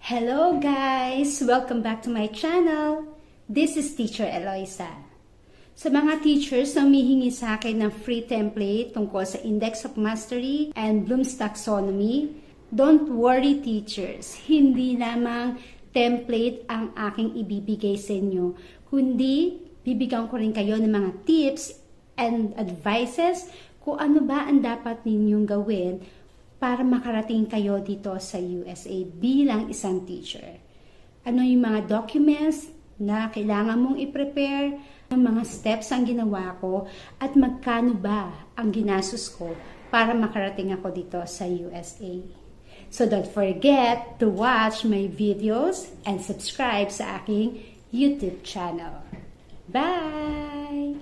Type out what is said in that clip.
Hello guys! Welcome back to my channel. This is Teacher Eloisa. Sa mga teachers na humihingi sa akin ng free template tungkol sa Index of Mastery and Bloom's Taxonomy, don't worry teachers, hindi lamang template ang aking ibibigay sa inyo, kundi bibigyan ko rin kayo ng mga tips and advices kung ano ba ang dapat ninyong gawin para makarating kayo dito sa USA bilang isang teacher. Ano yung mga documents na kailangan mong i-prepare, ang mga steps ang ginawa ko, at magkano ba ang ginastos ko para makarating ako dito sa USA. So don't forget to watch my videos and subscribe sa aking YouTube channel. Bye!